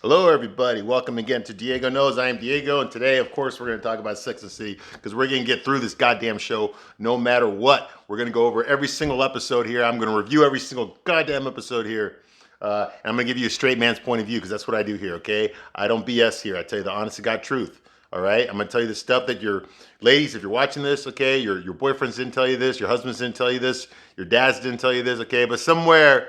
Hello, everybody. Welcome again to Diego Knows. I am Diego, and today, of course, we're going to talk about Sex and the City because we're going to get through this goddamn show no matter what. We're going to go over every single episode here. I'm going to review every single goddamn episode here. And I'm going to give you a straight man's point of view because that's what I do here, okay? I don't BS here. I tell you the honest to God truth, all right? I'm going to tell you the stuff that your ladies, if you're watching this, okay, your boyfriends didn't tell you this, your husbands didn't tell you this, your dads didn't tell you this, okay? But somewhere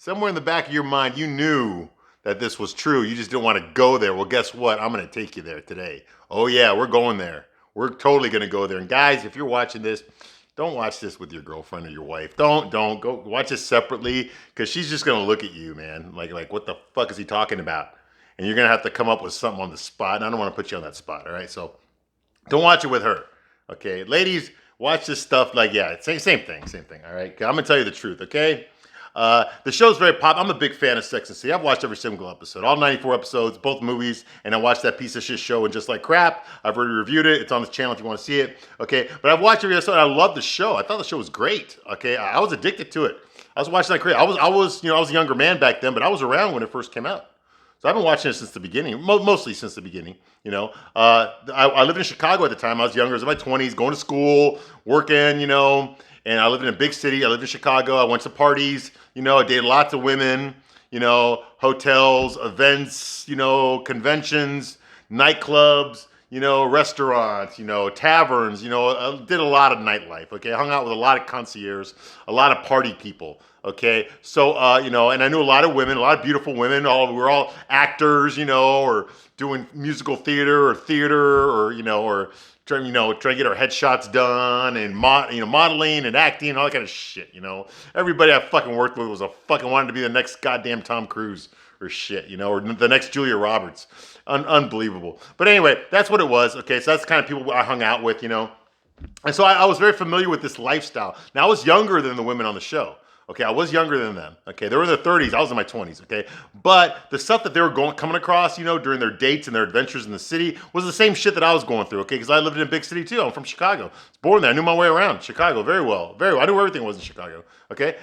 in the back of your mind, you knew that this was true. You just didn't want to go there. Well, guess what? I'm going to take you there today. Oh, yeah, we're going there. We're totally going to go there. And guys, if you're watching this, don't watch this with your girlfriend or your wife. Don't go watch this separately because she's just going to look at you, man. Like, what the fuck is he talking about? And you're going to have to come up with something on the spot. And I don't want to put you on that spot, all right? So don't watch it with her, okay? Ladies, watch this stuff like, yeah, same thing, all right? I'm going to tell you the truth, okay? The show's very popular. I'm a big fan of Sex and the City. I've watched every single episode, all 94 episodes, both movies, and I watched that piece of shit show and Just Like Crap. I've already reviewed it. It's on this channel if you want to see it. Okay, but I've watched every episode. And I love the show. I thought the show was great. Okay, I was addicted to it. I was watching like crazy. I was a younger man back then, but I was around when it first came out. So I've been watching it since the beginning, mostly since the beginning. You know, I lived in Chicago at the time. I was younger. I was in my 20s, going to school, working. You know. And I lived in a big city. I lived in Chicago. I went to parties. You know, I dated lots of women. You know, hotels, events. You know, conventions, nightclubs. You know, restaurants. You know, taverns. You know, I did a lot of nightlife. Okay, I hung out with a lot of concierges, a lot of party people. Okay, so you know, and I knew a lot of women, a lot of beautiful women. We're all actors. You know, or doing musical theater, or trying to get our headshots done and modeling and acting and all that kind of shit. You know, everybody I fucking worked with was wanted to be the next goddamn Tom Cruise or shit. You know, or the next Julia Roberts. Unbelievable. But anyway, that's what it was. Okay, so that's the kind of people I hung out with. You know, and so I was very familiar with this lifestyle. Now I was younger than the women on the show. Okay, I was younger than them. Okay, they were in their 30s. I was in my 20s. Okay, but the stuff that they were coming across, you know, during their dates and their adventures in the city was the same shit that I was going through. Okay, because I lived in a big city too. I'm from Chicago. I was born there. I knew my way around Chicago very well. I knew where everything was in Chicago. Okay,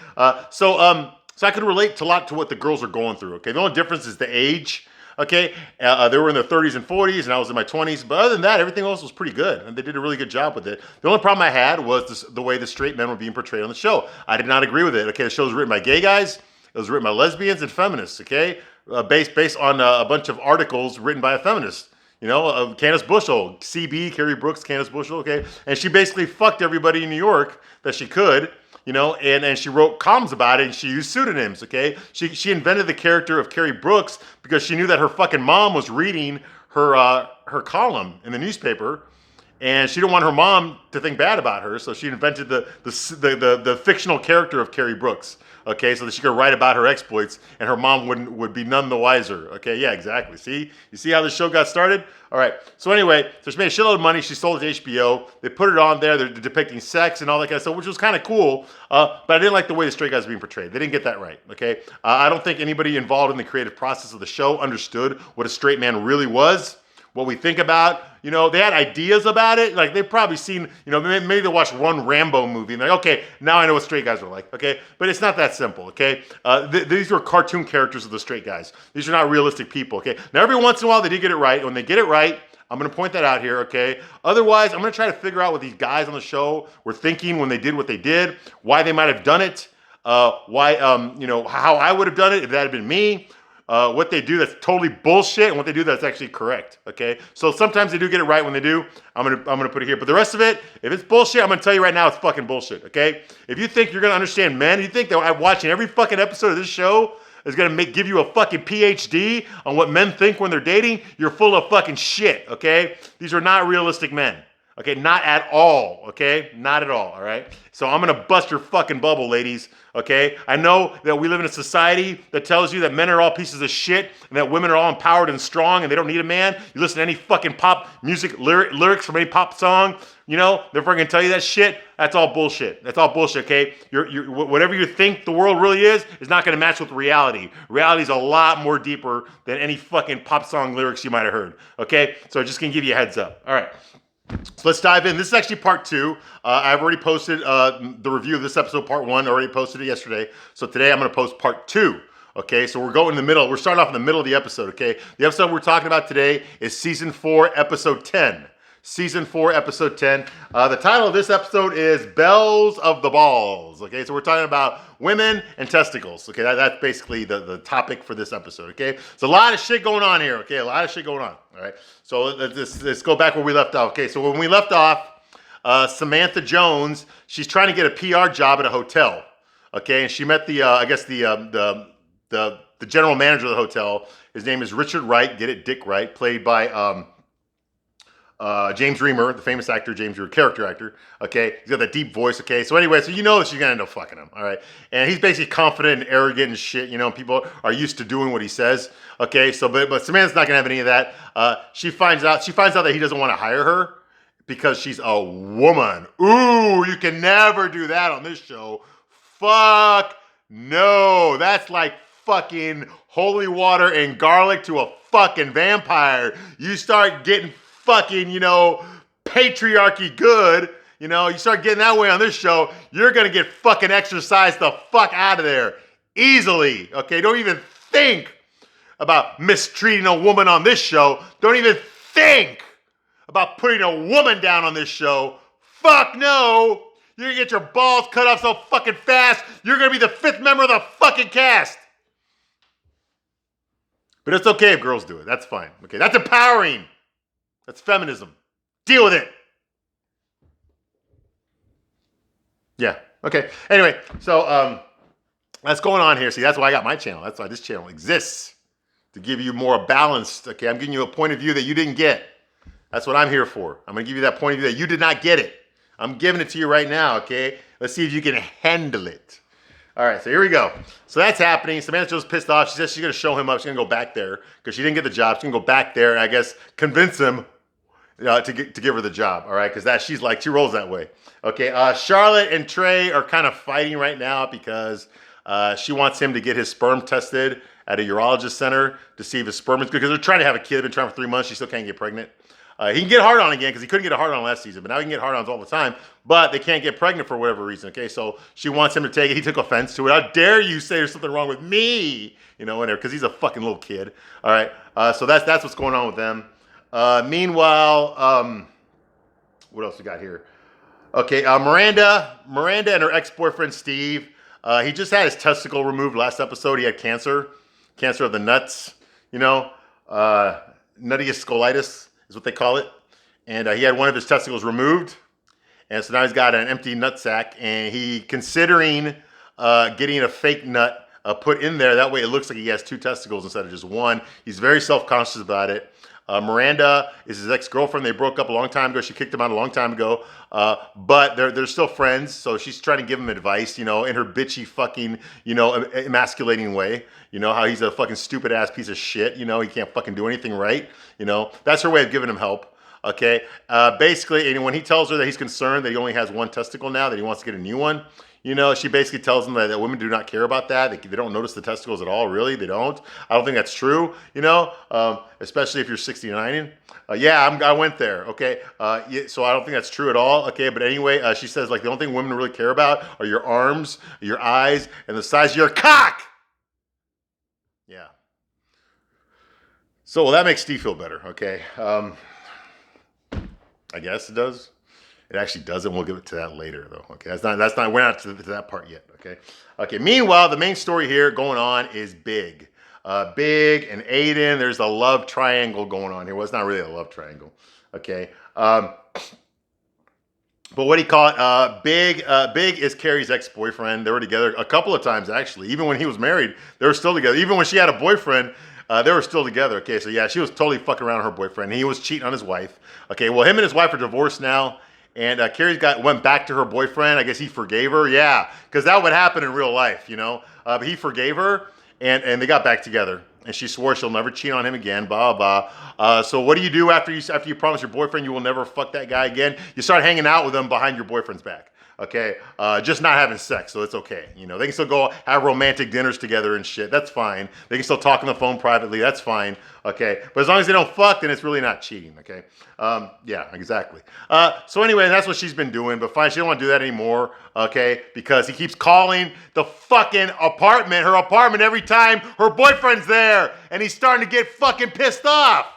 so I could relate to a lot to what the girls are going through. Okay, the only difference is the age. Okay, they were in their 30s and 40s, and I was in my 20s. But other than that, everything else was pretty good, and they did a really good job with it. The only problem I had was the way the straight men were being portrayed on the show. I did not agree with it. Okay, the show was written by gay guys. It was written by lesbians and feminists. Okay, based on a bunch of articles written by a feminist. You know, Candace Bushel, CB, Carrie Brooks, Candace Bushel. Okay, and she basically fucked everybody in New York that she could. You know, and she wrote columns about it, and she used pseudonyms, okay? She invented the character of Carrie Brooks because she knew that her fucking mom was reading her column in the newspaper, and she didn't want her mom to think bad about her, so she invented the fictional character of Carrie Brooks, okay, so that she could write about her exploits, and her mom would be none the wiser, okay? Yeah, exactly. See? You see how this show got started? All right. So anyway, so she made a shitload of money. She sold it to HBO. They put it on there. They're depicting sex and all that kind of stuff, which was kind of cool. But I didn't like the way the straight guys were being portrayed. They didn't get that right, okay? I don't think anybody involved in the creative process of the show understood what a straight man really was, what we think about. You know, they had ideas about it. Like, they've probably seen, you know, maybe they watched one Rambo movie and they're like, okay, now I know what straight guys are like, okay? But it's not that simple, okay? These are cartoon characters of the straight guys. These are not realistic people, okay? Now, every once in a while, they did get it right. When they get it right, I'm going to point that out here, okay? Otherwise, I'm going to try to figure out what these guys on the show were thinking when they did what they did, why they might have done it, you know, how I would have done it if that had been me. What they do that's totally bullshit and what they do that's actually correct, okay? So sometimes they do get it right when they do. I'm gonna put it here. But the rest of it, if it's bullshit, I'm gonna tell you right now it's fucking bullshit, okay? If you think you're gonna understand men, you think that watching every fucking episode of this show is gonna give you a fucking PhD on what men think when they're dating, you're full of fucking shit, okay? These are not realistic men. Okay, not at all, okay? Not at all right? So I'm gonna bust your fucking bubble, ladies, okay? I know that we live in a society that tells you that men are all pieces of shit and that women are all empowered and strong and they don't need a man. You listen to any fucking pop music lyrics from any pop song, you know, they're fucking tell you that shit. That's all bullshit. That's all bullshit, okay? Whatever you think the world really is not gonna match with reality. Reality is a lot more deeper than any fucking pop song lyrics you might have heard, okay? So I'm just gonna give you a heads up, all right. So let's dive in. This is actually part 2. I've already posted the review of this episode, part 1. Already posted it yesterday. So today I'm going to post part 2. Okay, so we're going in the middle. We're starting off in the middle of the episode, okay? The episode we're talking about today is Season 4, Episode 10. Season 4, Episode 10. The title of this episode is Bells of the Balls. Okay, so we're talking about women and testicles. Okay, that's basically the topic for this episode, okay? So a lot of shit going on here, okay? A lot of shit going on, all right? So let's go back where we left off. Okay, so when we left off, Samantha Jones, she's trying to get a PR job at a hotel, okay? And she met the general manager of the hotel. His name is Richard Wright, get it, Dick Wright, played by James Remar, the famous actor, James Remar, character actor, okay? He's got that deep voice, okay? So anyway, so you know that she's gonna end up fucking him, all right? And he's basically confident and arrogant and shit, you know, people are used to doing what he says, okay? So, but Samantha's not gonna have any of that. She finds out that he doesn't want to hire her because she's a woman. Ooh, you can never do that on this show. Fuck no. That's like fucking holy water and garlic to a fucking vampire. You start getting fucking, you know, patriarchy good, you know, you start getting that way on this show, you're gonna get fucking exorcised the fuck out of there easily, okay? Don't even think about mistreating a woman on this show. Don't even think about putting a woman down on this show. Fuck no. You're gonna get your balls cut off so fucking fast, you're gonna be the 5th member of the fucking cast. But it's okay if girls do it. That's fine. Okay, that's empowering. That's feminism. Deal with it. Yeah. Okay. Anyway, so that's going on here. See, that's why I got my channel. That's why this channel exists. To give you more balanced. Okay, I'm giving you a point of view that you didn't get. That's what I'm here for. I'm going to give you that point of view that you did not get it. I'm giving it to you right now, okay? Let's see if you can handle it. All right, so here we go. So that's happening. Samantha Jones pissed off. She says she's going to show him up. She's going to go back there because she didn't get the job. She's going to go back there and I guess convince him to give her the job, all right? Because she rolls that way. Okay, Charlotte and Trey are kind of fighting right now because she wants him to get his sperm tested at a urologist center to see if his sperm is good because they're trying to have a kid. They've been trying for 3 months. She still can't get pregnant. He can get hard on again because he couldn't get a hard on last season, but now he can get hard ons all the time. But they can't get pregnant for whatever reason. Okay, so she wants him to take it. He took offense to it. How dare you say there's something wrong with me? You know, in there because he's a fucking little kid. All right, so that's what's going on with them. Meanwhile, what else we got here? Okay, Miranda and her ex-boyfriend Steve. He just had his testicle removed last episode. He had cancer of the nuts. You know, nuttiest scolitis is what they call it. And he had one of his testicles removed. And so now he's got an empty nut sack. And he considering getting a fake nut put in there. That way it looks like he has 2 testicles instead of just one. He's very self-conscious about it. Miranda is his ex-girlfriend. They broke up a long time ago. She kicked him out a long time ago. But they're still friends. So she's trying to give him advice, you know, in her bitchy fucking, you know, emasculating way. You know, how he's a fucking stupid ass piece of shit. You know, he can't fucking do anything right. You know, that's her way of giving him help. Okay. Basically, and when he tells her that he's concerned that he only has 1 testicle now, that he wants to get a new one, you know, she basically tells him that women do not care about that. They don't notice the testicles at all, really. They don't. I don't think that's true, you know, especially if you're 69. Yeah, I went there, okay? So I don't think that's true at all, okay? But anyway, she says, like, the only thing women really care about are your arms, your eyes, and the size of your cock! Yeah. So, well, that makes Steve feel better, okay? I guess it does. It actually doesn't. We'll give it to that later, though. Okay, we're not to that part yet. Okay. Okay. Meanwhile, the main story here going on is Big. Big and Aiden. There's a love triangle going on here. Well, it's not really a love triangle. Okay. But what do you call it? Big is Carrie's ex-boyfriend. They were together a couple of times actually. Even when he was married, they were still together. Even when she had a boyfriend. They were still together. Okay, so yeah, she was totally fucking around with her boyfriend. He was cheating on his wife. Okay, well, him and his wife are divorced now. And Carrie went back to her boyfriend. I guess he forgave her. Yeah, because that would happen in real life, you know. But he forgave her, and they got back together. And she swore she'll never cheat on him again. Blah blah. So what do you do after you promise your boyfriend you will never fuck that guy again? You start hanging out with him behind your boyfriend's back. Okay, just not having sex, so it's okay. You know, they can still go have romantic dinners together and shit. That's fine. They can still talk on the phone privately. That's fine. Okay, but as long as they don't fuck, then it's really not cheating. Okay, yeah, exactly. So anyway, that's what she's been doing. But fine, she don't want to do that anymore. Okay, because he keeps calling the fucking apartment, her apartment, every time her boyfriend's there, and he's starting to get fucking pissed off.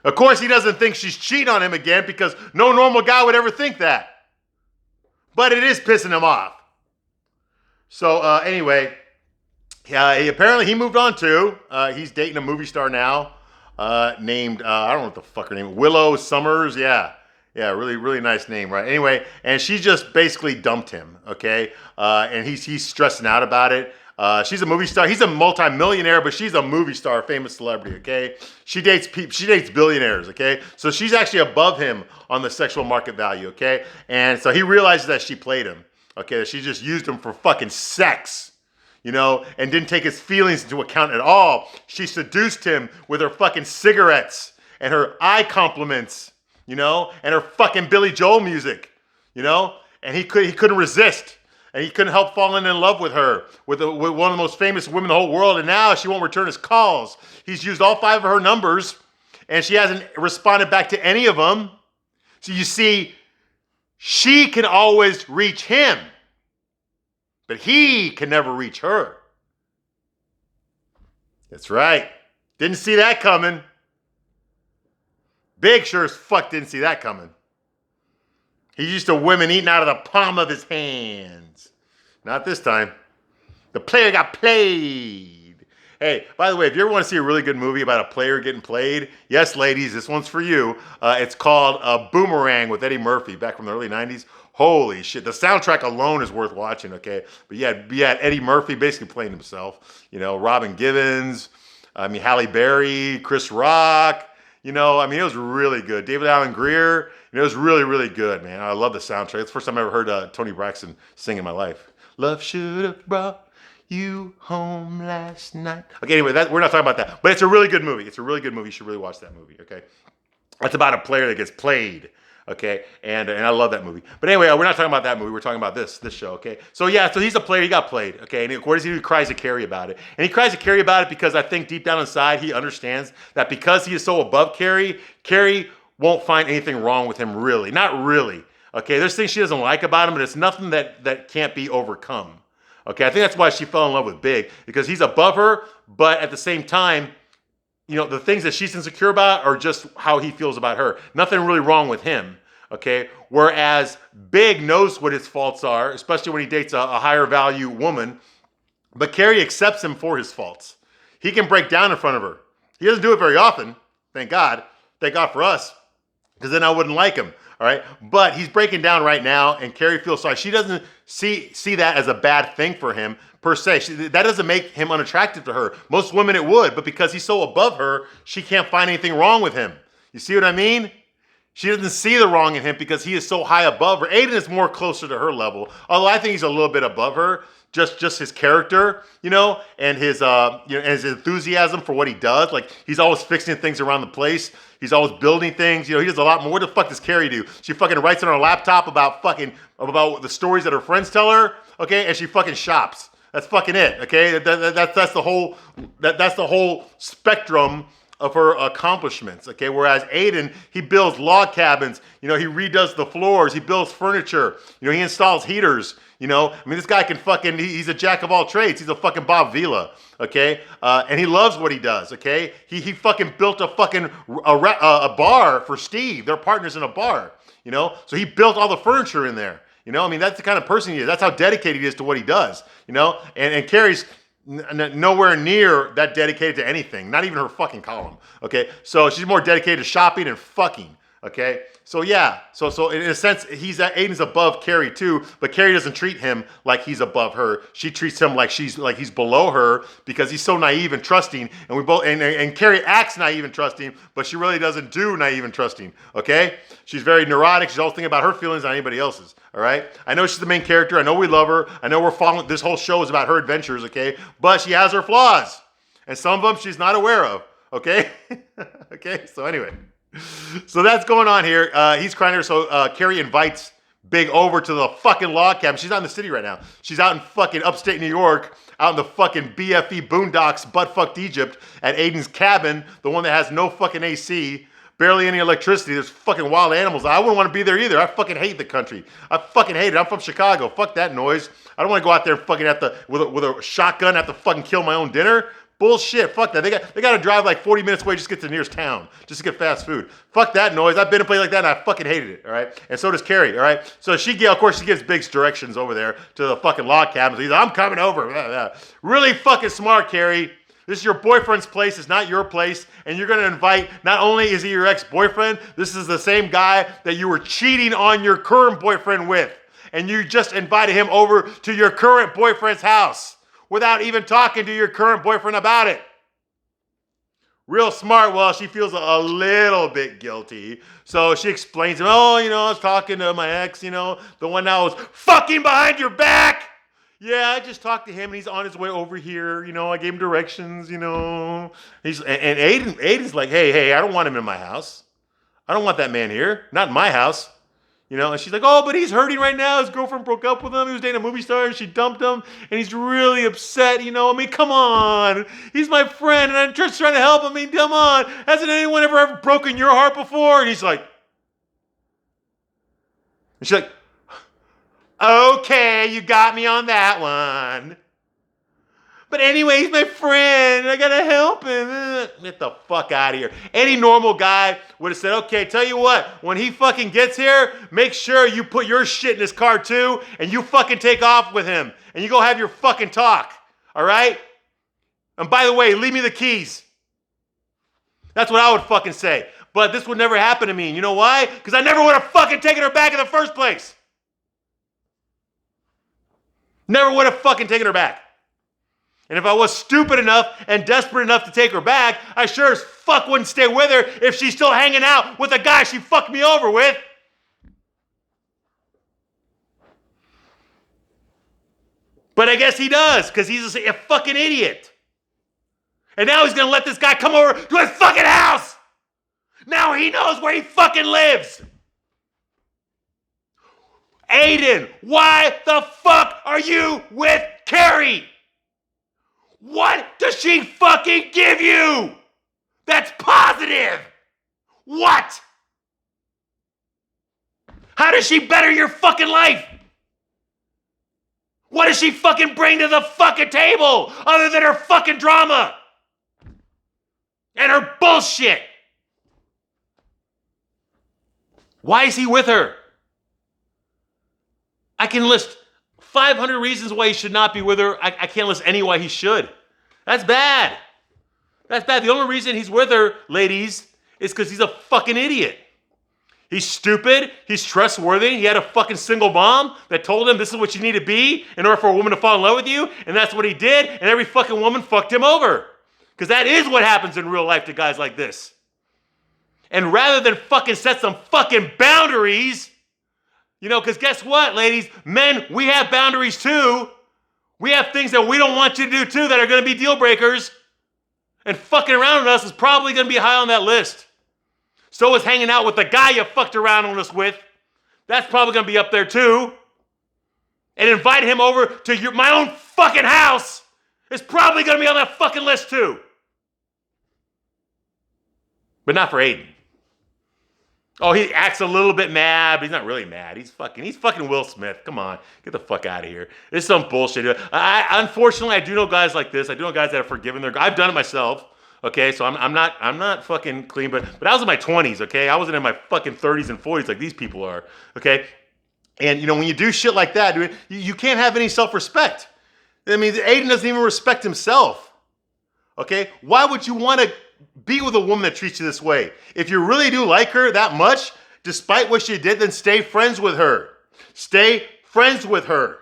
Of course, he doesn't think she's cheating on him again because no normal guy would ever think that. But it is pissing him off. So anyway, apparently he moved on too. He's dating a movie star now named, I don't know what the fuck her name is, Willow Summers. Yeah, really, really nice name, right? Anyway, and she just basically dumped him, okay? And he's stressing out about it. She's a movie star. He's a multi-millionaire, but she's a movie star, famous celebrity, okay? She dates billionaires, okay? So she's actually above him on the sexual market value, okay? And so he realizes that she played him, okay? That she just used him for fucking sex, you know, and didn't take his feelings into account at all. She seduced him with her fucking cigarettes and her eye compliments, you know, and her fucking Billy Joel music, you know? And he couldn't resist. And he couldn't help falling in love with her, with one of the most famous women in the whole world. And now she won't return his calls. He's used all 5 of her numbers, and she hasn't responded back to any of them. So you see, she can always reach him, but he can never reach her. That's right. Didn't see that coming. Big sure as fuck didn't see that coming. He's used to women eating out of the palm of his hands. Not this time. The player got played. Hey, by the way, if you ever want to see a really good movie about a player getting played, yes, ladies, this one's for you. It's called Boomerang with Eddie Murphy back from the early 90s. Holy shit. The soundtrack alone is worth watching, okay? But yeah, Eddie Murphy basically playing himself. You know, Robin Givens, Halle Berry, Chris Rock. You know, it was really good. David Alan Grier, it was really, really good, man. I love the soundtrack. It's the first time I ever heard Tony Braxton sing in my life. Love should have brought you home last night. Okay, anyway, we're not talking about that. But it's a really good movie. It's a really good movie. You should really watch that movie, okay? That's about a player that gets played, okay? And I love that movie. But anyway, we're not talking about that movie. We're talking about this show, okay? So yeah, so he's a player. He got played, okay? And according to him, he cries to Carrie about it. And he cries to Carrie about it because I think deep down inside, he understands that because he is so above Carrie, Carrie won't find anything wrong with him, really. Not really, okay? There's things she doesn't like about him, but it's nothing that can't be overcome, okay? I think that's why she fell in love with Big, because he's above her, but at the same time, you know, the things that she's insecure about are just how he feels about her. Nothing really wrong with him, okay? Whereas Big knows what his faults are, especially when he dates a higher value woman, but Carrie accepts him for his faults. He can break down in front of her. He doesn't do it very often, thank God. Thank God for us, because then I wouldn't like him, all right? But he's breaking down right now, and Carrie feels sorry. She doesn't see that as a bad thing for him, per se. That doesn't make him unattractive to her. Most women it would, but because he's so above her, she can't find anything wrong with him. You see what I mean? She doesn't see the wrong in him because he is so high above her. Aiden is more closer to her level, although I think he's a little bit above her. Just his character, you know, and his and his enthusiasm for what he does. Like, he's always fixing things around the place. He's always building things. You know, he does a lot more. What the fuck does Carrie do? She fucking writes on her laptop about the stories that her friends tell her, okay, and she fucking shops. That's fucking it, okay? That's the whole spectrum of her accomplishments, okay? Whereas Aiden, he builds log cabins, you know, he redoes the floors, he builds furniture, you know, he installs heaters, you know? this guy can fucking, he's a jack of all trades. He's a fucking Bob Vila, okay? And he loves what he does, okay? He fucking built a fucking, a bar for Steve. They're partners in a bar, you know? So he built all the furniture in there, you know? That's the kind of person he is. That's how dedicated he is to what he does, you know? And Carrie's nowhere near that dedicated to anything, not even her fucking column, okay? So she's more dedicated to shopping and fucking, okay? So yeah, so in a sense, Aiden's above Carrie too, but Carrie doesn't treat him like he's above her. She treats him like he's below her because he's so naive and trusting, and we both and Carrie acts naive and trusting, but she really doesn't do naive and trusting, okay? She's very neurotic. She's always thinking about her feelings, not anybody else's, all right? I know she's the main character. I know we love her. I know we're following, this whole show is about her adventures, okay? But she has her flaws, and some of them she's not aware of, okay? Okay, so anyway. So that's going on here. He's crying her. So Carrie invites Big over to the fucking log cabin. She's not in the city right now. She's out in fucking upstate New York, out in the fucking BFE boondocks, butt-fucked Egypt, at Aiden's cabin, the one that has no fucking AC, barely any electricity. There's fucking wild animals. I wouldn't want to be there either. I fucking hate the country. I fucking hate it. I'm from Chicago. Fuck that noise. I don't want to go out there and fucking with a shotgun, have to fucking kill my own dinner. Bullshit. Fuck that. They got to drive like 40 minutes away just to get to the nearest town, just to get fast food. Fuck that noise. I've been in a place like that and I fucking hated it. All right. And so does Carrie. All right. So of course, she gives Biggs directions over there to the fucking log cabin. So he's like, I'm coming over. Blah, blah. Really fucking smart, Carrie. This is your boyfriend's place. It's not your place. And you're going to invite, not only is he your ex-boyfriend, this is the same guy that you were cheating on your current boyfriend with. And you just invited him over to your current boyfriend's house without even talking to your current boyfriend about it. Real smart. Well, she feels a little bit guilty. So she explains to him, oh, I was talking to my ex, the one that was fucking behind your back. Yeah, I just talked to him and he's on his way over here. I gave him directions, and Aiden's like, hey, I don't want him in my house. I don't want that man here. Not in my house. And she's like, oh, but he's hurting right now. His girlfriend broke up with him. He was dating a movie star and she dumped him. And he's really upset, come on. He's my friend and I'm just trying to help him. Come on. Hasn't anyone ever broken your heart before? And she's like, okay, you got me on that one. But anyway, he's my friend. I gotta help him. Get the fuck out of here. Any normal guy would have said, okay, tell you what, when he fucking gets here, make sure you put your shit in his car too, and you fucking take off with him, and you go have your fucking talk. All right? And by the way, leave me the keys. That's what I would fucking say. But this would never happen to me. And you know why? Because I never would have fucking taken her back in the first place. Never would have fucking taken her back. And if I was stupid enough and desperate enough to take her back, I sure as fuck wouldn't stay with her if she's still hanging out with the guy she fucked me over with. But I guess he does, because he's a fucking idiot. And now he's going to let this guy come over to his fucking house. Now he knows where he fucking lives. Aiden, why the fuck are you with Carrie? What does she fucking give you that's positive? What? How does she better your fucking life? What does she fucking bring to the fucking table other than her fucking drama and her bullshit? Why is he with her? I can list 500 reasons why he should not be with her. I can't list any why he should. That's bad. That's bad. The only reason he's with her, ladies, is because he's a fucking idiot. He's stupid. He's trustworthy. He had a fucking single mom that told him this is what you need to be in order for a woman to fall in love with you. And that's what he did. And every fucking woman fucked him over. Because that is what happens in real life to guys like this. And rather than fucking set some fucking boundaries, because guess what, ladies? Men, we have boundaries too. We have things that we don't want you to do too that are going to be deal breakers. And fucking around with us is probably going to be high on that list. So is hanging out with the guy you fucked around on us with. That's probably going to be up there too. And invite him over to my own fucking house is probably going to be on that fucking list too. But not for Aiden. Oh, he acts a little bit mad, but he's not really mad. He's fucking Will Smith. Come on, get the fuck out of here. This is some bullshit. Unfortunately, I do know guys like this. I do know guys that have forgiven I've done it myself. Okay, so I'm not fucking clean, but I was in my 20s. Okay, I wasn't in my fucking 30s and 40s like these people are. Okay, and when you do shit like that, dude, you can't have any self-respect. I mean, Aiden doesn't even respect himself. Okay, why would you want to be with a woman that treats you this way? If you really do like her that much, despite what she did, then stay friends with her. Stay friends with her.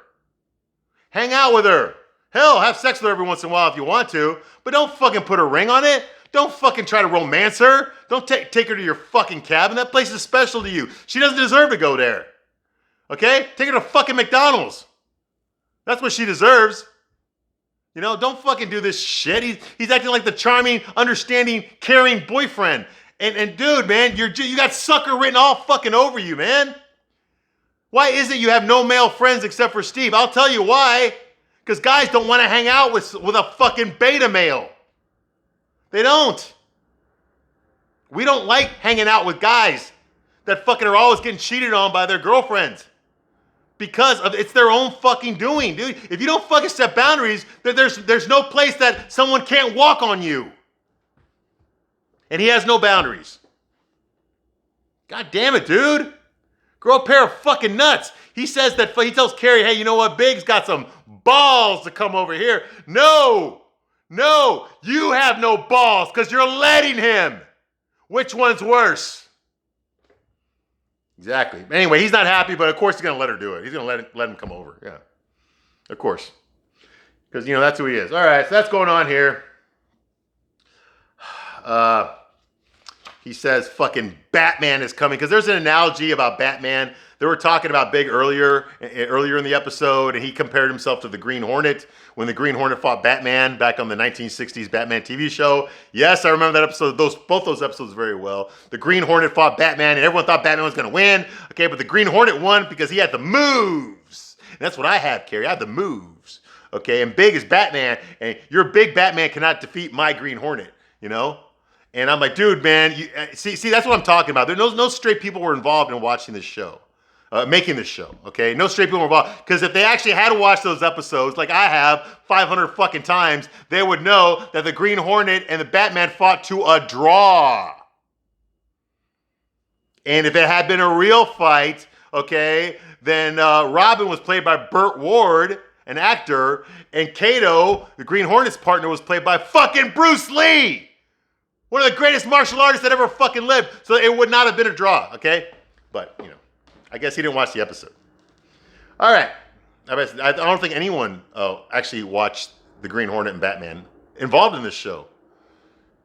Hang out with her. Hell, have sex with her every once in a while if you want to, but don't fucking put a ring on it. Don't fucking try to romance her. Don't take her to your fucking cabin. That place is special to you. She doesn't deserve to go there. Okay? Take her to fucking McDonald's. That's what she deserves. Don't fucking do this shit. He's acting like the charming, understanding, caring boyfriend. And dude, man, you got sucker written all fucking over you, man. Why is it you have no male friends except for Steve? I'll tell you why. Because guys don't want to hang out with a fucking beta male. They don't. We don't like hanging out with guys that fucking are always getting cheated on by their girlfriends. Because it's their own fucking doing, dude. If you don't fucking set boundaries, there's no place that someone can't walk on you. And he has no boundaries. God damn it, dude. Grow a pair of fucking nuts. He says that, he tells Carrie, hey, you know what? Big's got some balls to come over here. No, you have no balls because you're letting him. Which one's worse? Exactly. Anyway, he's not happy, but of course he's going to let her do it. He's going to let him come over. Yeah, of course. Because, that's who he is. All right, so that's going on here. He says fucking Batman is coming. Because there's an analogy about Batman. They were talking about Big earlier in the episode, and he compared himself to the Green Hornet when the Green Hornet fought Batman back on the 1960s Batman TV show. Yes, I remember that episode, both those episodes very well. The Green Hornet fought Batman, and everyone thought Batman was going to win. Okay, but the Green Hornet won because he had the moves. And that's what I have, Carrie. I have the moves. Okay, and Big is Batman, and your big Batman cannot defeat my Green Hornet, And I'm like, dude, man, see, that's what I'm talking about. There no straight people were involved in watching this show. Making this show, okay? No straight people were involved. Because if they actually had to watch those episodes, like I have 500 fucking times, they would know that the Green Hornet and the Batman fought to a draw. And if it had been a real fight, okay, then Robin was played by Burt Ward, an actor, and Kato, the Green Hornet's partner, was played by fucking Bruce Lee. One of the greatest martial artists that ever fucking lived. So it would not have been a draw, okay? But, I guess he didn't watch the episode. All right. I don't think anyone actually watched the Green Hornet and Batman involved in this show.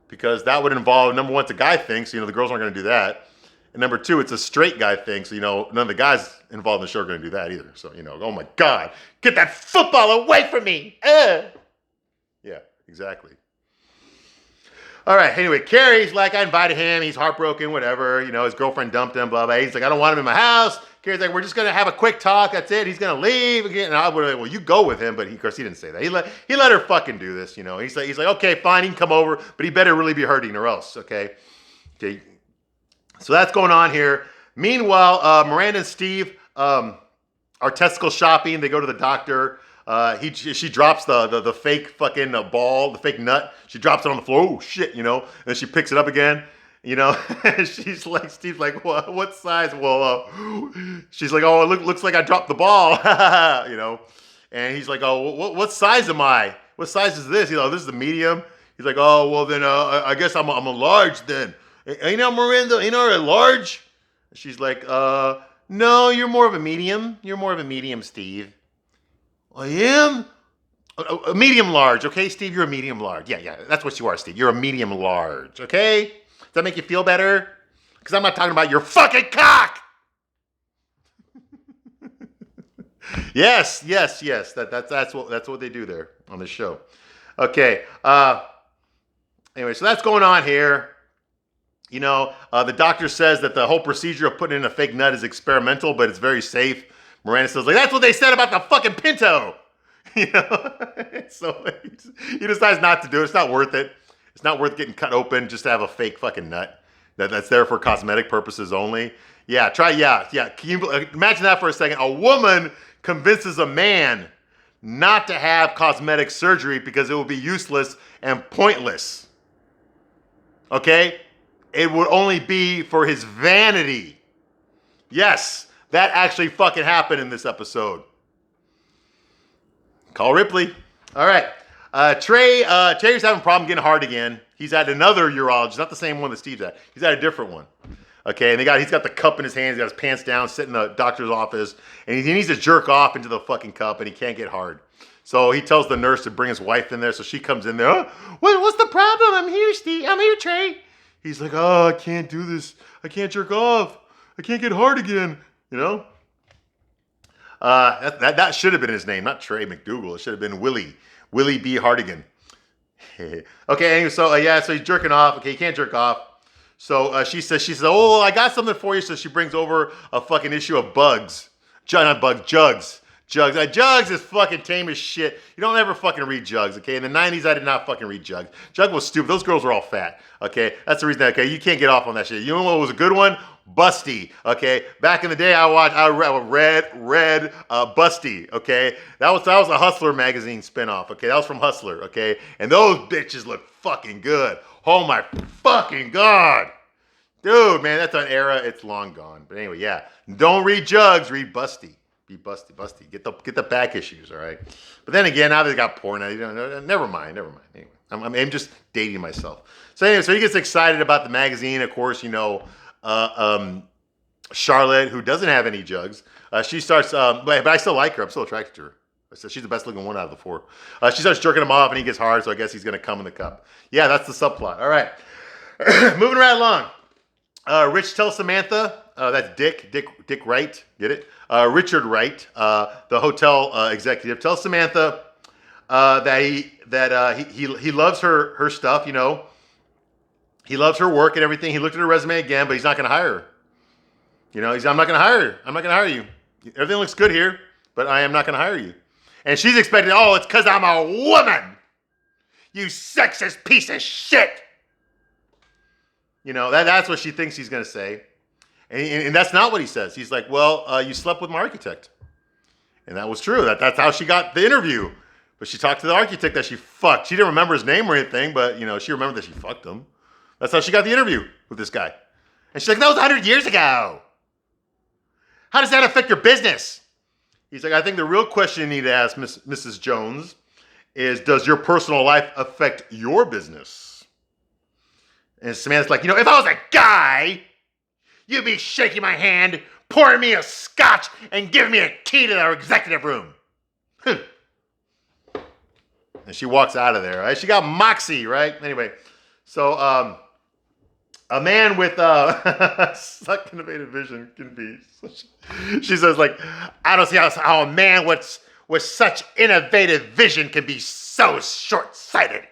Because that would involve, number one, it's a guy thing, so, the girls aren't going to do that. And number two, it's a straight guy thing, so, none of the guys involved in the show are going to do that either. So, oh my God, get that football away from me. Yeah, exactly. All right, anyway, Carrie's like, I invited him, he's heartbroken, whatever, his girlfriend dumped him, blah, blah. He's like, I don't want him in my house. Carrie's like, we're just going to have a quick talk, that's it, he's going to leave. And I would like, well, you go with him, but of course he didn't say that. He let her fucking do this, He's like, okay, fine, he can come over, but he better really be hurting or else, okay? So that's going on here. Meanwhile, Miranda and Steve are testicle shopping. They go to the doctor. She drops the fake fucking ball, the fake nut. She drops it on the floor. Oh shit, and then she picks it up again. She's like, Steve's like, what size? Well, she's like, oh, it looks like I dropped the ball. And he's like, oh, what size am I? What size is this? This is a medium. He's like, oh, well then, I guess I'm a large then. Miranda, a large? She's like, no, you're more of a medium. You're more of a medium, Steve. I am? A medium large, okay, Steve? You're a medium large. Yeah, that's what you are, Steve. You're a medium large, okay? Does that make you feel better? Because I'm not talking about your fucking cock! Yes. That's what they do there on the show. Okay. Anyway, so that's going on here. The doctor says that the whole procedure of putting in a fake nut is experimental, but it's very safe. Miranda says, like, that's what they said about the fucking Pinto. So he decides not to do it. It's not worth it. It's not worth getting cut open just to have a fake fucking nut that's there for cosmetic purposes only. Yeah. Can you imagine that for a second? A woman convinces a man not to have cosmetic surgery because it will be useless and pointless. Okay? It would only be for his vanity. Yes. That actually fucking happened in this episode. Call Ripley. All right. Trey's having a problem getting hard again. He's at another urologist, not the same one that Steve's at. He's at a different one. Okay, and he's got the cup in his hands. He's got his pants down, sitting in the doctor's office, and he needs to jerk off into the fucking cup, and he can't get hard. So he tells the nurse to bring his wife in there. So she comes in there. Oh, what's the problem? I'm here, Steve. I'm here, Trey. He's like, oh, I can't do this. I can't jerk off. I can't get hard again. That should have been his name, not Trey McDougal. It should have been Willie B. Hardigan. Okay, anyway, so he's jerking off. Okay, he can't jerk off. So she says, oh, I got something for you. So she brings over a fucking issue of Bugs. Not Bugs, Jugs. Jugs. Jugs is fucking tame as shit. You don't ever fucking read Jugs, okay? In the 90s, I did not fucking read Jugs. Jug was stupid. Those girls were all fat, okay? That's the reason, okay? You can't get off on that shit. You know what was a good one? Busty, okay? Back in the day, I read Busty, okay? That was a Hustler magazine spinoff, okay? That was from Hustler, okay? And those bitches look fucking good. Oh my fucking God. Dude, man, that's an era. It's long gone. But anyway, yeah. Don't read Jugs, read Busty. Be busty. Get the back issues, all right? But then again, now they got porn. Never mind. Anyway, I'm just dating myself. So anyway, so he gets excited about the magazine. Of course, Charlotte, who doesn't have any jugs, she starts, but I still like her. I'm still attracted to her. So she's the best looking one out of the four. She starts jerking him off, and he gets hard, so I guess he's going to come in the cup. Yeah, that's the subplot. All right. Moving right along. Rich tells Samantha, that's Dick Wright, get it? Richard Wright, the hotel executive, tells Samantha that he loves her stuff, He loves her work and everything. He looked at her resume again, but he's not going to hire her. I'm not going to hire her. I'm not going to hire you. Everything looks good here, but I am not going to hire you. And she's expecting, it's because I'm a woman. You sexist piece of shit. That's what she thinks he's going to say. And that's not what he says. He's like, well, you slept with my architect. And that was true. That's how she got the interview. But she talked to the architect that she fucked. She didn't remember his name or anything, but, she remembered that she fucked him. That's how she got the interview with this guy. And she's like, that was 100 years ago. How does that affect your business? He's like, I think the real question you need to ask Mrs. Jones is, does your personal life affect your business? And Samantha's like, if I was a guy, you'd be shaking my hand, pouring me a scotch, and giving me a key to the executive room. And she walks out of there, right? She got moxie, right? Anyway, so a man with such innovative vision can be. She says, like, I don't see how a man with such innovative vision can be so short-sighted.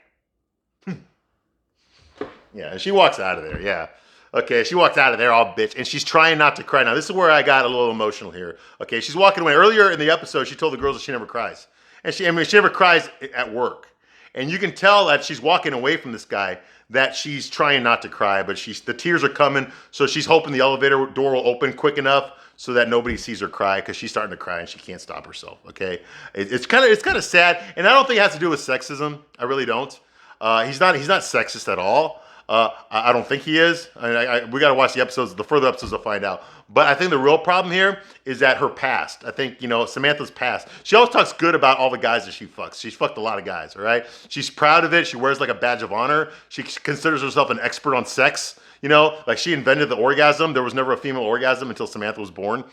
Yeah, and she walks out of there, yeah. Okay, she walks out of there all bitch, and she's trying not to cry. Now, this is where I got a little emotional here. Okay, she's walking away. Earlier in the episode, she told the girls that she never cries. And she never cries at work. And you can tell that she's walking away from this guy, that she's trying not to cry, but the tears are coming, so she's hoping the elevator door will open quick enough so that nobody sees her cry, because she's starting to cry and she can't stop herself, okay? It's kind of sad, and I don't think it has to do with sexism. I really don't. He's not sexist at all. I don't think he is. We got to watch the further episodes to find out. But I think the real problem here is that her past. I think, Samantha's past. She always talks good about all the guys that she fucks. She's fucked a lot of guys, all right? She's proud of it. She wears like a badge of honor. She considers herself an expert on sex. Like she invented the orgasm. There was never a female orgasm until Samantha was born.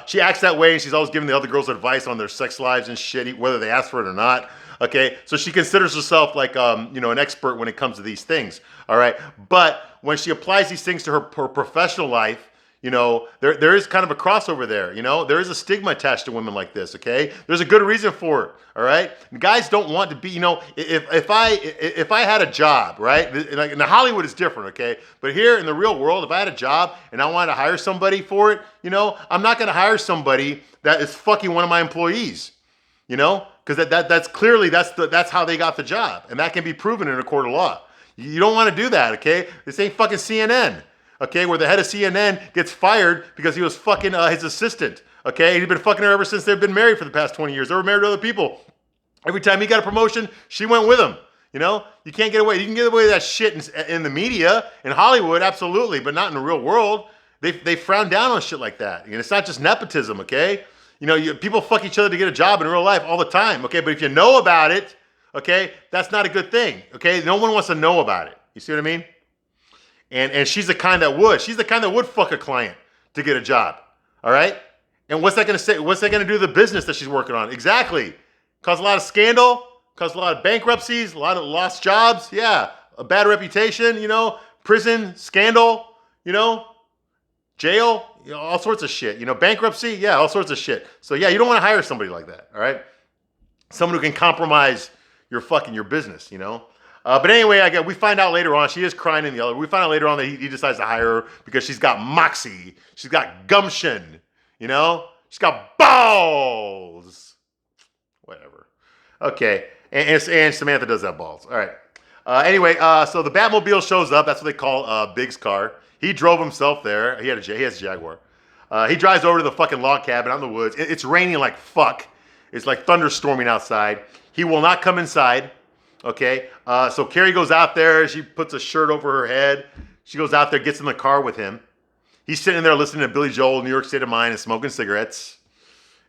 She acts that way. She's always giving the other girls advice on their sex lives and shit, whether they ask for it or not. Okay, so she considers herself like, an expert when it comes to these things, all right? But when she applies these things to her professional life, there is kind of a crossover there, There is a stigma attached to women like this, okay? There's a good reason for it, all right? Guys don't want to be, if I had a job, right? Like in Hollywood it's different, okay? But here in the real world, if I had a job and I wanted to hire somebody for it, I'm not going to hire somebody that is fucking one of my employees, Because that's clearly that's how they got the job, and that can be proven in a court of law. You don't want to do that, okay? This ain't fucking CNN, okay? Where the head of CNN gets fired because he was fucking his assistant, okay? He's been fucking her ever since they've been married for the past 20 years. They were married to other people. Every time he got a promotion, she went with him. You can't get away. You can get away with that shit in the media, in Hollywood, absolutely, but not in the real world. They frown down on shit like that. And it's not just nepotism, okay? People fuck each other to get a job in real life all the time, okay? But if you know about it, okay, that's not a good thing, okay? No one wants to know about it. You see what I mean? And she's the kind that would. She's the kind that would fuck a client to get a job, all right? And what's that going to say? What's that going to do to the business that she's working on? Exactly. Cause a lot of scandal, cause a lot of bankruptcies, a lot of lost jobs, yeah. A bad reputation, prison, scandal, jail, all sorts of shit. Bankruptcy, yeah, all sorts of shit. So yeah, you don't want to hire somebody like that, all right? Someone who can compromise your business, But anyway, we find out later on, she is crying in the elevator. We find out later on that he decides to hire her because she's got moxie. She's got gumption, you know? She's got balls. Whatever. Okay. And Samantha does have balls. All right. Anyway, so the Batmobile shows up. That's what they call Big's car. He drove himself there. He has a Jaguar. He drives over to the fucking log cabin out in the woods. It's raining like fuck. It's like thunderstorming outside. He will not come inside. Okay, so Carrie goes out there. She puts a shirt over her head. She goes out there, gets in the car with him. He's sitting there listening to Billy Joel, New York State of Mind, and smoking cigarettes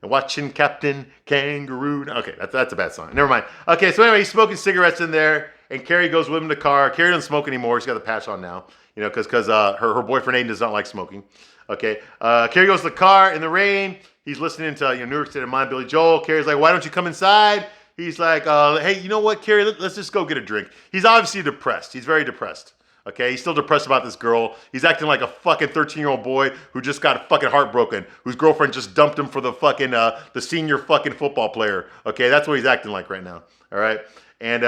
and watching Captain Kangaroo. Okay, that's a bad song. Never mind. Okay, so anyway, he's smoking cigarettes in there, and Carrie goes with him to the car. Carrie doesn't smoke anymore. She's got the patch on now, you know, because her boyfriend Aiden does not like smoking. Okay, Carrie goes to the car in the rain. He's listening to New York State of Mind, Billy Joel. Carrie's like, "Why don't you come inside?" He's like, "Hey, you know what, Carrie? Let's just go get a drink." He's obviously depressed. He's very depressed. Okay, he's still depressed about this girl. He's acting like a fucking 13-year-old boy who just got fucking heartbroken, whose girlfriend just dumped him for the fucking the senior fucking football player. Okay, that's what he's acting like right now. All right, and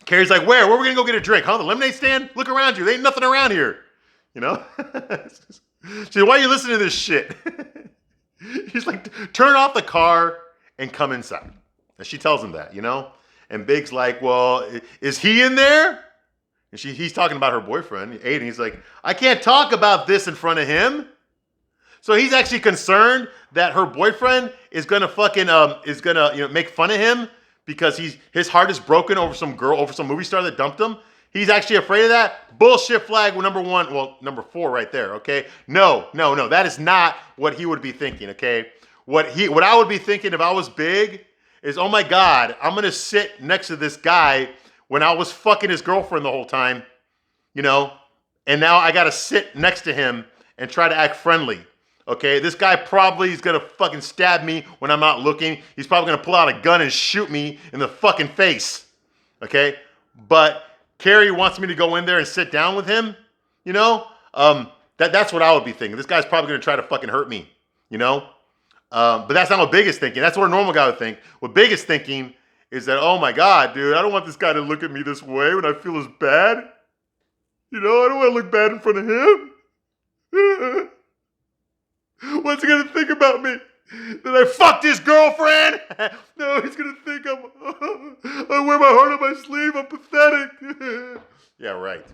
Carrie's like, "Where? Where are we gonna go get a drink? Huh? The lemonade stand? Look around you. There ain't nothing around here. You know." She's like, "Why are you listening to this shit?" He's like, "Turn off the car and come inside." And she tells him that, you know? And Big's like, "Well, is he in there?" And he's talking about her boyfriend, Aiden. He's like, "I can't talk about this in front of him." So he's actually concerned that her boyfriend is gonna fucking make fun of him because his heart is broken over some movie star that dumped him. He's actually afraid of that. Bullshit flag number 1. Well, number 4 right there, okay? No. That is not what he would be thinking, okay? What I would be thinking if I was Big is, oh my God, I'm gonna sit next to this guy when I was fucking his girlfriend the whole time, you know? And now I gotta sit next to him and try to act friendly, okay? This guy probably is gonna fucking stab me when I'm not looking. He's probably gonna pull out a gun and shoot me in the fucking face, okay? But Carrie wants me to go in there and sit down with him, you know? That's what I would be thinking. This guy's probably gonna try to fucking hurt me, you know? But that's not what Big is thinking. That's what a normal guy would think. What Big is thinking is that, oh my God, dude, I don't want this guy to look at me this way when I feel as bad. You know, I don't want to look bad in front of him. What's he going to think about me? That I fucked his girlfriend? No, he's going to think I wear my heart on my sleeve. I'm pathetic. Yeah, right.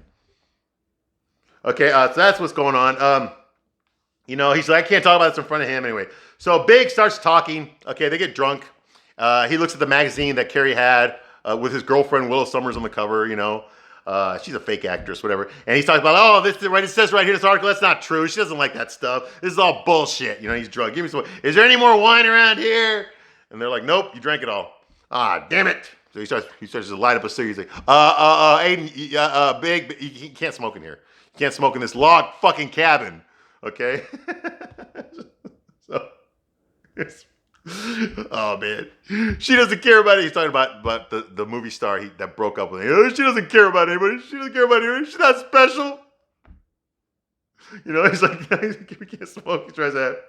Okay, so that's what's going on. You know, he's like, I can't talk about this in front of him anyway. So Big starts talking. Okay, they get drunk. He looks at the magazine that Carrie had with his girlfriend Willow Summers on the cover, you know. She's a fake actress, whatever. And he's talking about, oh, this right. It says right here, this article, that's not true. She doesn't like that stuff. This is all bullshit. You know, he's drunk. Give me some. Is there any more wine around here? And they're like, nope, you drank it all. Ah, damn it. So he starts to light up a cigarette. He's like, Aiden, Big, he can't smoke in here. You can't smoke in this log fucking cabin. Okay? So, oh man, she doesn't care about it. He's talking about the movie star that broke up with him. Oh, she doesn't care about anybody. She doesn't care about anybody. She's not special. You know, he's like, we can't smoke. He tries that.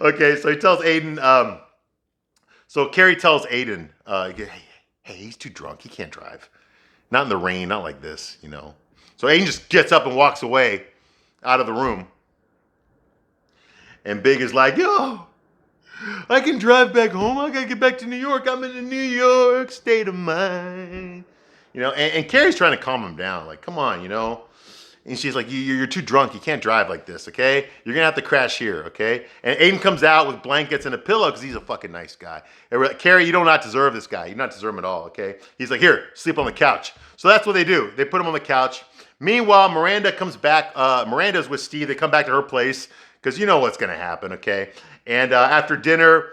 Okay, so he tells Aiden. So Carrie tells Aiden, hey, he's too drunk. He can't drive. Not in the rain. Not like this. You know. So Aiden just gets up and walks away out of the room. And Big is like, yo, I can drive back home. I gotta get back to New York. I'm in the New York state of mind. You know, and Carrie's trying to calm him down. Like, come on, you know. And she's like, you're too drunk. You can't drive like this, okay? You're gonna have to crash here, okay? And Aiden comes out with blankets and a pillow because he's a fucking nice guy. And we're like, Carrie, you do not deserve this guy. You do not deserve him at all, okay? He's like, here, sleep on the couch. So that's what they do. They put him on the couch. Meanwhile, Miranda comes back. Miranda's with Steve. They come back to her place because you know what's gonna happen, okay? And after dinner,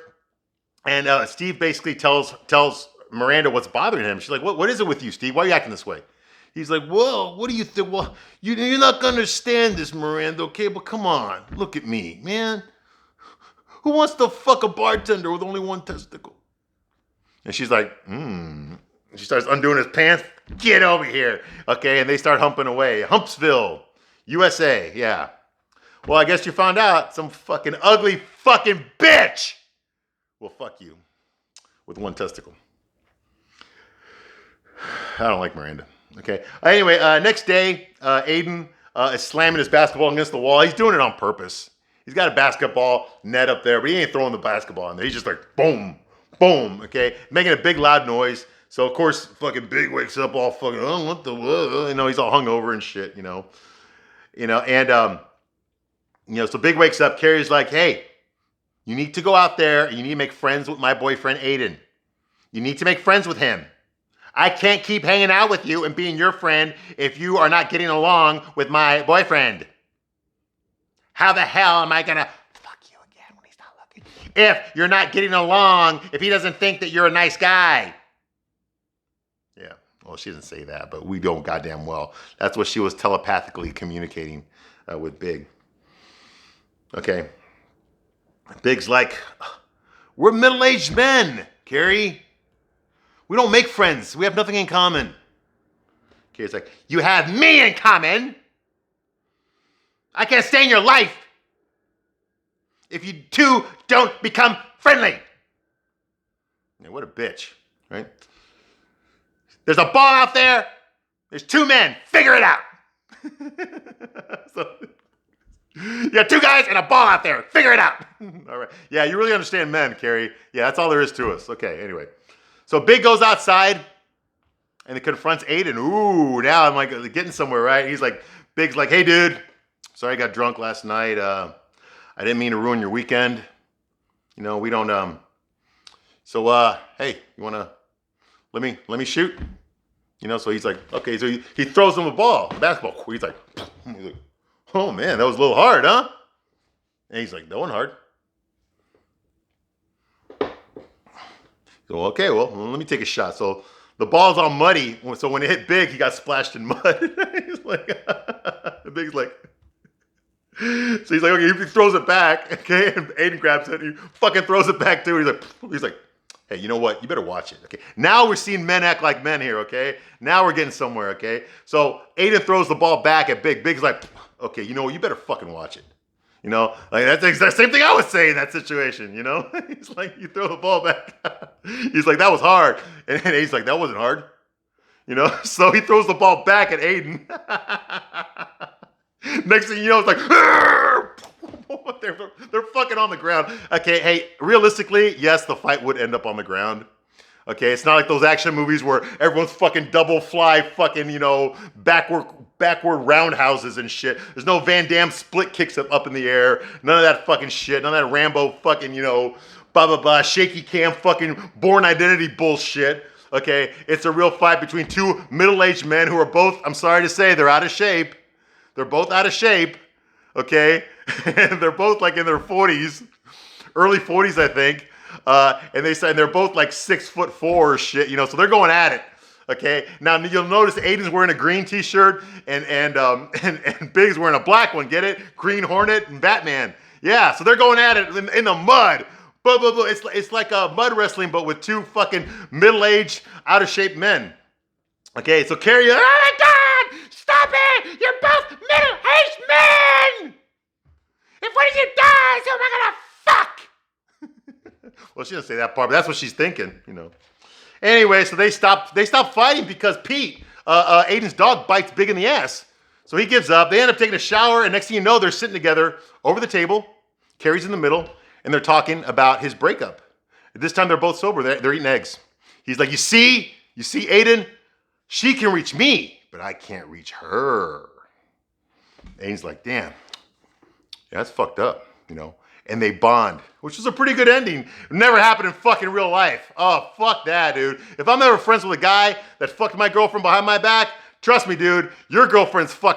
and Steve basically tells Miranda what's bothering him. She's like, what is it with you, Steve? Why are you acting this way? He's like, whoa, what do you think? Well, you're not going to understand this, Miranda, okay? But come on, look at me, man. Who wants to fuck a bartender with only one testicle? And she's like, She starts undoing his pants. Get over here, okay? And they start humping away. Humpsville, USA, yeah. Well, I guess you found out some fucking ugly fucking bitch will fuck you with one testicle. I don't like Miranda. Okay. Anyway, next day, Aiden is slamming his basketball against the wall. He's doing it on purpose. He's got a basketball net up there, but he ain't throwing the basketball in there. He's just like, boom, boom, okay? Making a big loud noise. So, of course, fucking Big wakes up all fucking, oh, what the, he's all hungover and shit, so Big wakes up. Carrie's like, hey, you need to go out there and you need to make friends with my boyfriend, Aiden. You need to make friends with him. I can't keep hanging out with you and being your friend if you are not getting along with my boyfriend. How the hell am I going to fuck you again when he's not looking? If you're not getting along, if he doesn't think that you're a nice guy. Yeah, well, she doesn't say that, but we don't goddamn well. That's what she was telepathically communicating with Big. Okay. Big's like, we're middle-aged men, Carrie. We don't make friends. We have nothing in common. Carrie's like, you have me in common. I can't stay in your life if you two don't become friendly. Yeah, what a bitch, right? There's a ball out there. There's two men. Figure it out. So, you got two guys and a ball out there. Figure it out. All right. Yeah, you really understand men, Carrie. Yeah, that's all there is to us. Okay, anyway. So Big goes outside and he confronts Aiden. Ooh, now I'm like getting somewhere, right? He's like, Big's like, hey, dude. Sorry I got drunk last night. I didn't mean to ruin your weekend. We don't, hey, you want to, let me shoot? So he's like, okay. So he throws him a ball, a basketball. He's like, oh man, that was a little hard, huh? And he's like, that wasn't hard. So, okay, well, let me take a shot. So the ball's all muddy. So when it hit Big, he got splashed in mud. He's like, Big's like, so he's like, okay, he throws it back, okay, and Aiden grabs it, and he fucking throws it back too. He's like, hey, you know what? You better watch it, okay? Now we're seeing men act like men here, okay? Now we're getting somewhere, okay? So Aiden throws the ball back at Big. Big's like, okay, you know what? You better fucking watch it. Like that's the exact same thing I would say in that situation, He's like, you throw the ball back. He's like, that was hard. And he's like, that wasn't hard. So he throws the ball back at Aiden. Next thing you know, it's like, they're fucking on the ground. Okay, hey, realistically, yes, the fight would end up on the ground. Okay, it's not like those action movies where everyone's fucking double fly fucking, backward roundhouses and shit. There's no Van Damme split kicks up in the air. None of that fucking shit. None of that Rambo fucking, blah, blah, blah, shaky cam fucking Born Identity bullshit. Okay, it's a real fight between two middle-aged men who are both, I'm sorry to say, they're out of shape. They're both out of shape, okay? And they're both like in their 40s, early 40s, I think. And they're both like 6'4" or shit, so they're going at it, okay? Now you'll notice Aiden's wearing a green t-shirt and Big's wearing a black one, get it? Green Hornet and Batman. Yeah, so they're going at it in the mud. Blah, blah, blah. It's like mud wrestling, but with two fucking middle-aged, out-of-shape men. Okay, so Carrie, oh my God, stop it! You're both middle-aged men! If one of you dies, who am I gonna fuck? Well, she doesn't say that part, but that's what she's thinking, Anyway, so they stop fighting because Pete, Aiden's dog, bites Big in the ass. So he gives up. They end up taking a shower, and next thing you know, they're sitting together over the table. Carrie's in the middle, and they're talking about his breakup. This time they're both sober. They're eating eggs. He's like, you see, Aiden? She can reach me, but I can't reach her. Aiden's like, damn, yeah, that's fucked up, And they bond, which is a pretty good ending. It never happened in fucking real life. Oh, fuck that, dude. If I'm ever friends with a guy that fucked my girlfriend behind my back, trust me, dude, your girlfriend's fucking